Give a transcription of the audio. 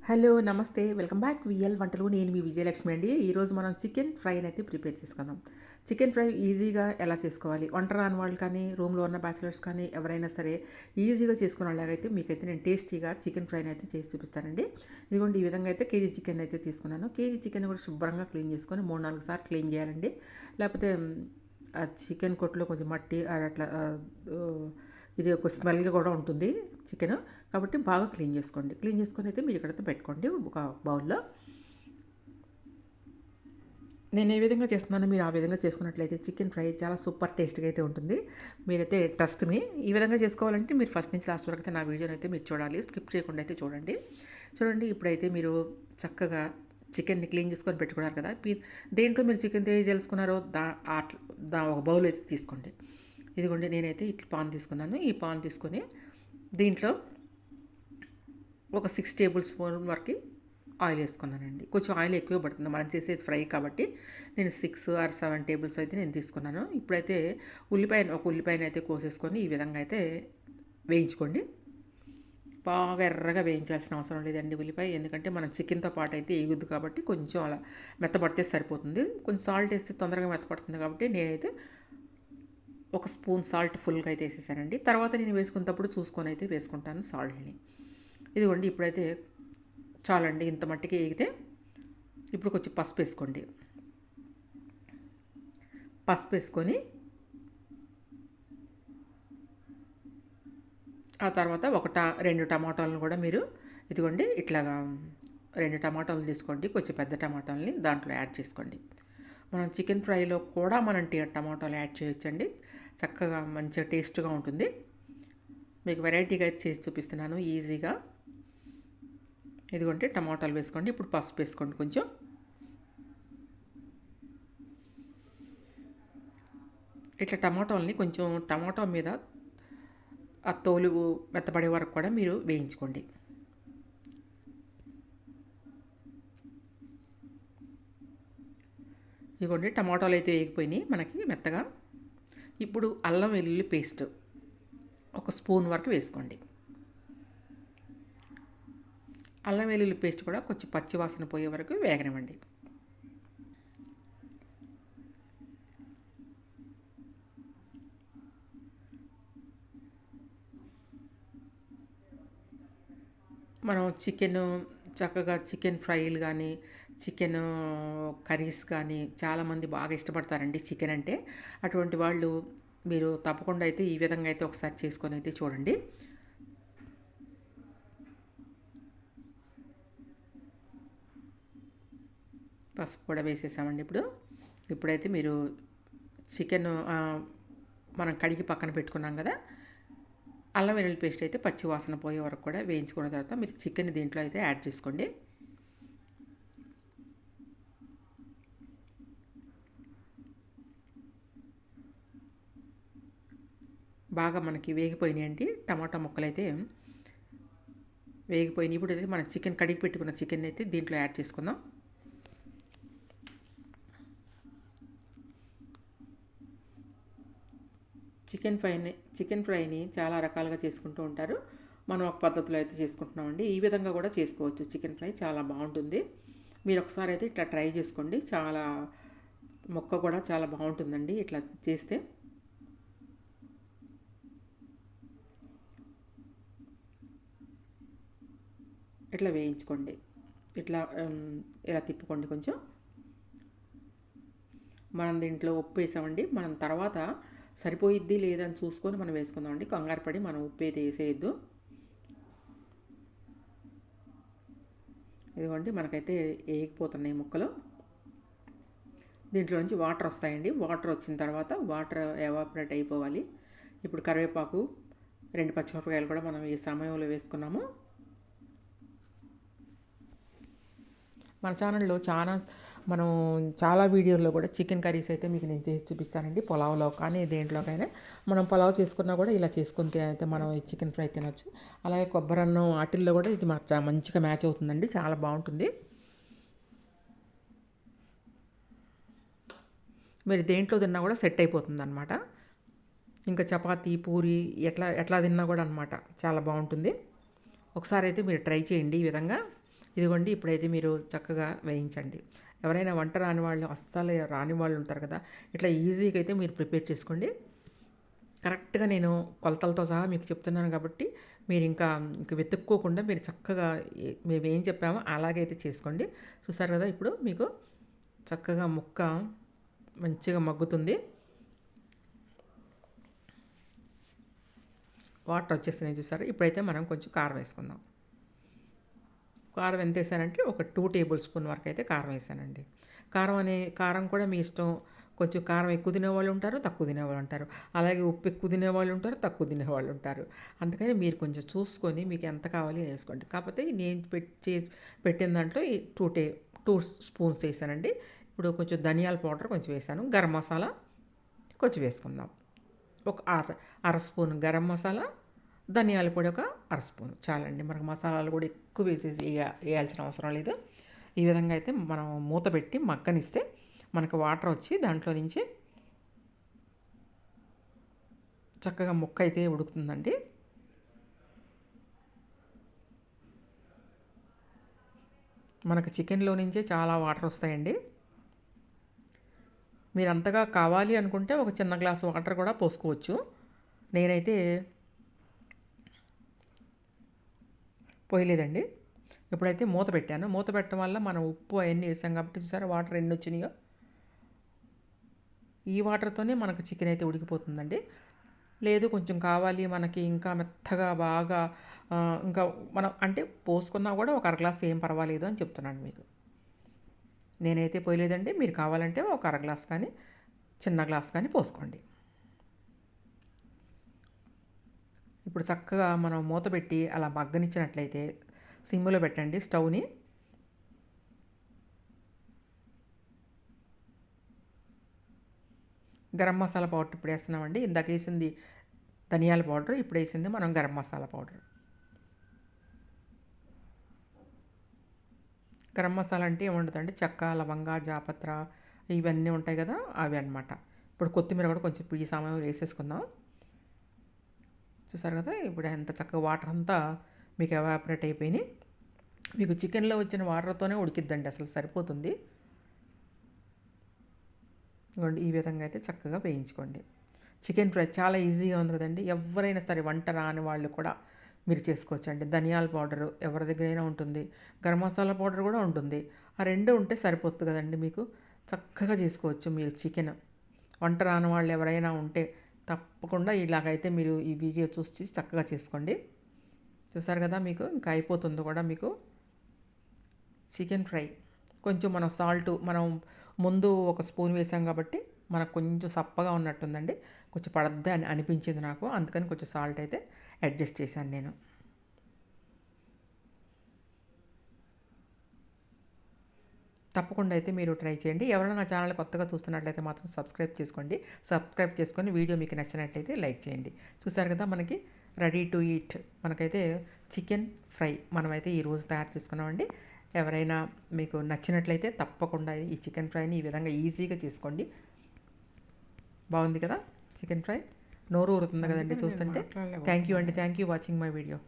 Hello నమస్తే welcome back VL వంటలు. నేను మీ విజయలక్ష్మి అండి. ఈరోజు మనం చికెన్ ఫ్రైని అయితే ప్రిపేర్ చేసుకుందాం. చికెన్ ఫ్రై ఈజీగా ఎలా చేసుకోవాలి, వంట రాని వాళ్ళు కానీ రూమ్లో ఉన్న బ్యాచిలర్స్ కానీ ఎవరైనా సరే ఈజీగా చేసుకునేలాగైతే మీకైతే నేను టేస్టీగా చికెన్ ఫ్రైని అయితే చేసి చూపిస్తానండి. ఇదిగోండి, ఈ విధంగా అయితే కేజీ చికెన్ అయితే తీసుకున్నాను. కేజీ చికెన్ కూడా శుభ్రంగా క్లీన్ చేసుకొని 3-4 సార్లు క్లీన్ చేయాలండి. లేకపోతే ఆ చికెన్ కొట్టులో కొంచెం మట్టి అట్లా ఇది ఒక స్మెల్గా కూడా ఉంటుంది చికెన్. కాబట్టి బాగా క్లీన్ చేసుకోండి. క్లీన్ చేసుకొని అయితే మీరు ఇక్కడైతే పెట్టుకోండి ఒక బౌల్లో. నేను ఏ విధంగా చేస్తున్నానో మీరు ఆ విధంగా చేసుకున్నట్లయితే చికెన్ ఫ్రై చాలా సూపర్ టేస్ట్గా అయితే ఉంటుంది. మీరైతే ట్రస్ట్ మీ. ఈ విధంగా చేసుకోవాలంటే మీరు ఫస్ట్ నుంచి లాస్ట్ వరకు అయితే నా వీడియోని అయితే మీరు చూడాలి, స్కిప్ చేయకుండా అయితే చూడండి. చూడండి, ఇప్పుడైతే మీరు చక్కగా చికెన్ని క్లీన్ చేసుకొని పెట్టుకున్నారు కదా. దేంట్లో మీరు చికెన్ తెలుసుకున్నారో ఒక బౌల్ అయితే తీసుకోండి. ఇదిగోండి, నేనైతే ఇట్లా పాన్ తీసుకున్నాను. ఈ పాన్ తీసుకొని దీంట్లో ఒక 6 టేబుల్ స్పూన్ వరకు ఆయిల్ వేసుకున్నానండి. కొంచెం ఆయిల్ ఎక్కువ పడుతుంది మనం చేసేది ఫ్రై కాబట్టి. నేను 6 or 7 టేబుల్స్ అయితే నేను తీసుకున్నాను. ఇప్పుడైతే ఒక ఉల్లిపాయను అయితే కోసేసుకొని ఈ విధంగా అయితే వేయించుకోండి. బాగా ఎర్రగా వేయించాల్సిన అవసరం లేదండి ఉల్లిపాయ, ఎందుకంటే మనం చికెన్తో పాటు అయితే వేయొద్దు కాబట్టి కొంచెం అలా మెత్తపడితే సరిపోతుంది. కొంచెం సాల్ట్ వేస్తే తొందరగా మెత్తపడుతుంది కాబట్టి నేనైతే ఒక స్పూన్ సాల్ట్ ఫుల్గా అయితే వేసేసానండి. తర్వాత నేను వేసుకున్నప్పుడు చూసుకొని అయితే వేసుకుంటాను సాల్ట్ని. ఇదిగోండి, ఇప్పుడైతే చాలండి, ఇంత మట్టికి వేగితే ఇప్పుడు కొంచెం పసుపు వేసుకోండి. పసుపు వేసుకొని ఆ తర్వాత 2 టమాటాలను కూడా మీరు ఇదిగోండి ఇట్లాగా 2 టమాటాలు తీసుకోండి. కొంచెం పెద్ద టమాటాలని దాంట్లో యాడ్ చేసుకోండి. మనం చికెన్ ఫ్రైలో కూడా మనం టమాటాలు యాడ్ చేయొచ్చండి. చక్కగా మంచిగా టేస్ట్గా ఉంటుంది. మీకు వెరైటీగా చేసి చూపిస్తున్నాను ఈజీగా. ఇదిగోండి, టమాటాలు వేసుకోండి. ఇప్పుడు పసుపు వేసుకోండి కొంచెం. ఇట్లా టమాటా మీద ఆ తోలు మెత్తబడే వరకు కూడా మీరు వేయించుకోండి. ఇదిగోండి, టమాటాలు అయితే వేగిపోయినాయి మనకి మెత్తగా. ఇప్పుడు అల్లం వెల్లుల్లి పేస్ట్ ఒక స్పూన్ వరకు వేసుకోండి. అల్లం వెల్లుల్లి పేస్ట్ కూడా కొంచెం పచ్చి వాసన పోయే వరకు వేగనివ్వండి. మనం చక్కగా చికెన్ ఫ్రైలు కానీ చికెన్ కర్రీస్ కానీ చాలామంది బాగా ఇష్టపడతారండి చికెన్ అంటే. అటువంటి వాళ్ళు మీరు తప్పకుండా అయితే ఈ విధంగా అయితే ఒకసారి చేసుకొని అయితే చూడండి. పసుపు కూడా వేసేసామండి. ఇప్పుడైతే మీరు చికెన్ మనం కడిగి పక్కన పెట్టుకున్నాం కదా, అల్లం వెల్లుల్లి పేస్ట్ అయితే పచ్చి వాసన పోయే వరకు కూడా వేయించుకున్న తర్వాత మీరు చికెన్ దీంట్లో అయితే యాడ్ చేసుకోండి. బాగా మనకి వేగిపోయినాయండి టమాటా ముక్కలు అయితే వేగిపోయినాయి. ఇప్పుడు అయితే మనం చికెన్ కడిగి పెట్టుకున్న చికెన్ అయితే దీంట్లో యాడ్ చేసుకుందాం. చికెన్ ఫ్రైని చాలా రకాలుగా చేసుకుంటూ ఉంటారు. మనం ఒక పద్ధతిలో అయితే చేసుకుంటున్నామండి. ఈ విధంగా కూడా చేసుకోవచ్చు. చికెన్ ఫ్రై చాలా బాగుంటుంది. మీరు ఒకసారి అయితే ఇట్లా ట్రై చేసుకోండి. ముక్క కూడా చాలా బాగుంటుందండి ఇట్లా చేస్తే. ఇట్లా వేయించుకోండి. ఇలా తిప్పుకోండి కొంచెం. మనం దీంట్లో ఉప్పు వేసామండి. మనం తర్వాత సరిపోయిద్ది లేదని చూసుకొని మనం వేసుకుందామండి. కంగారు పడి మనం ఉప్పు అయితే వేసేయద్దు. ఇదిగోండి, మనకైతే వేగిపోతున్నాయి ముక్కలు. దీంట్లో నుంచి వాటర్ వస్తాయండి. వాటర్ వచ్చిన తర్వాత వాటర్ ఎవాపరేట్ అయిపోవాలి. ఇప్పుడు కరివేపాకు 2 పచ్చిమిరపకాయలు కూడా మనం ఈ సమయంలో వేసుకున్నాము. మన ఛానల్లో మనం చాలా వీడియోల్లో కూడా చికెన్ కర్రీస్ అయితే మీకు నేను చేసి చూపిస్తానండి. పులావ్లో కానీ దేంట్లోకైనా మనం పులావ్ చేసుకున్నా కూడా ఇలా చేసుకుని అయితే మనం ఈ చికెన్ ఫ్రై తినొచ్చు. అలాగే కొబ్బరి అన్నం వాటిల్లో కూడా ఇది మంచిగా మ్యాచ్ అవుతుందండి, చాలా బాగుంటుంది. మీరు దేంట్లో తిన్నా కూడా సెట్ అయిపోతుంది అనమాట. ఇంకా చపాతీ పూరి ఎట్లా తిన్నా కూడా అనమాట చాలా బాగుంటుంది. ఒకసారి అయితే మీరు ట్రై చేయండి ఈ విధంగా. ఇదిగోండి ఇప్పుడైతే మీరు చక్కగా వేయించండి. ఎవరైనా వంట రాని వాళ్ళు, అస్సలు రాని వాళ్ళు ఉంటారు కదా, ఇట్లా ఈజీగా అయితే మీరు ప్రిపేర్ చేసుకోండి. కరెక్ట్గా నేను కొలతలతో సహా మీకు చెప్తున్నాను కాబట్టి మీరు ఇంక వెతుక్కోకుండా మీరు చక్కగా మేము ఏం చెప్పామో అలాగైతే చేసుకోండి. చూసారు కదా, ఇప్పుడు మీకు చక్కగా ముక్క మంచిగా మగ్గుతుంది. వాటర్ వచ్చేసినాయి చూసారు. ఇప్పుడైతే మనం కొంచెం కారం వేసుకుందాం. కారం ఎంత వేసానంటే ఒక 2 టేబుల్ స్పూన్ వరకు అయితే కారం వేసానండి. కారం కూడా మీ ఇష్టం. కొంచెం కారం ఎక్కువ తినేవాళ్ళు ఉంటారు, తక్కువ తినేవాళ్ళు ఉంటారు. అలాగే ఉప్పు ఎక్కువ తినేవాళ్ళు ఉంటారు, తక్కువ తినేవాళ్ళు ఉంటారు. అందుకని మీరు కొంచెం చూసుకొని మీకు ఎంత కావాలి వేసుకోండి. కాకపోతే నేను పెట్టిన దాంట్లో ఈ 2 స్పూన్స్ వేసానండి. ఇప్పుడు కొంచెం ధనియాల పౌడర్ కొంచెం వేసాను. గరం మసాలా కొంచెం వేసుకుందాం. ఒక అర స్పూన్ గరం మసాలా, ధనియాల పొడి ఒక అర స్పూన్ చాలండి. మనకు మసాలాలు కూడా ఎక్కువ వేయాల్సిన అవసరం లేదు. ఈ విధంగా అయితే మనం మూత పెట్టి మగ్గనిస్తే మనకు వాటర్ వచ్చి దాంట్లో నుంచి చక్కగా ముక్క అయితే ఉడుకుతుందండి. మనకు చికెన్లో నుంచే చాలా వాటర్ వస్తాయండి. మీరు అంతగా కావాలి అనుకుంటే ఒక చిన్న గ్లాసు వాటర్ కూడా పోసుకోవచ్చు. నేనైతే పోయలేదండి. ఇప్పుడైతే మూత పెట్టాను. మూత పెట్టడం వల్ల మనం ఉప్పు అవన్నీ వేసాం కాబట్టి చూసారా వాటర్ ఎన్ని వచ్చినాయో. ఈ వాటర్తోనే మనకు చికెన్ అయితే ఉడికిపోతుందండి. లేదు కొంచెం కావాలి మనకి ఇంకా మెత్తగా బాగా ఇంకా మనం అంటే పోసుకున్నా కూడా ఒక అర గ్లాస్ ఏం పర్వాలేదు అని చెప్తున్నాను మీకు. నేనైతే పోయలేదండి. మీరు కావాలంటే ఒక అర గ్లాస్ కానీ చిన్న గ్లాస్ కానీ పోసుకోండి. ఇప్పుడు చక్కగా మనం మూత పెట్టి అలా మగ్గనిచ్చినట్లయితే సిమ్లో పెట్టండి స్టవ్ని. గరం మసాలా పౌడర్ ఇప్పుడు వేస్తున్నామండి. ఇందాక వేసింది ధనియాల పౌడర్, ఇప్పుడు వేసింది మనం గరం మసాలా పౌడర్. గరం మసాలా అంటే ఏముండదండి, చెక్క, లవంగ, జాపత్ర ఇవన్నీ ఉంటాయి కదా, అవి అనమాట. ఇప్పుడు కొత్తిమీర కూడా కొంచెం ఈ సమయంలో వేసేసుకుందాం. చూసారు కదా, ఇప్పుడు ఎంత చక్కగా వాటర్ అంతా మీకు ఎవాపరేట్ అయిపోయినాయి. మీకు చికెన్లో వచ్చిన వాటర్తోనే ఉడికిద్దండి, అసలు సరిపోతుంది. ఇవ్వండి ఈ విధంగా అయితే చక్కగా వేయించుకోండి. చికెన్ ఫ్రై చాలా ఈజీగా ఉంది కదండి. ఎవరైనా సరే వంట రాని వాళ్ళు కూడా మీరు చేసుకోవచ్చు అండి. ధనియాల పౌడరు ఎవరి దగ్గరైనా ఉంటుంది, గరం మసాలా పౌడర్ కూడా ఉంటుంది. ఆ రెండు ఉంటే సరిపోతుంది కదండి మీకు. చక్కగా చేసుకోవచ్చు మీరు చికెన్. వంట రాని వాళ్ళు ఎవరైనా ఉంటే తప్పకుండా ఇలాగైతే మీరు ఈ వీడియో చూసి చక్కగా చేసుకోండి. చూసారు కదా, మీకు ఇంకా అయిపోతుంది కూడా మీకు చికెన్ ఫ్రై. కొంచెం మనం ముందు ఒక స్పూన్ వేసాం కాబట్టి మనకు కొంచెం సప్పగా ఉన్నట్టుందండి. కొంచెం పడద్ది అని అనిపించింది నాకు, అందుకని కొంచెం సాల్ట్ అయితే అడ్జస్ట్ చేశాను నేను. తప్పకుండా అయితే మీరు ట్రై చేయండి. ఎవరైనా నా ఛానల్ కొత్తగా చూస్తున్నట్లయితే మాత్రం సబ్స్క్రైబ్ చేసుకోండి. సబ్స్క్రైబ్ చేసుకొని వీడియో మీకు నచ్చినట్లయితే లైక్ చేయండి. చూసారు కదా, మనకి రెడీ టు ఈట్ మనకైతే చికెన్ ఫ్రై మనమైతే ఈరోజు తయారు చేసుకున్నామండి. ఎవరైనా మీకు నచ్చినట్లయితే తప్పకుండా ఈ చికెన్ ఫ్రైని ఈ విధంగా ఈజీగా చేసుకోండి. బాగుంది కదా చికెన్ ఫ్రై, నోరు ఊరుతుంది కదండి చూస్తుంటే. థ్యాంక్ యూ అండి, thank you watching my video.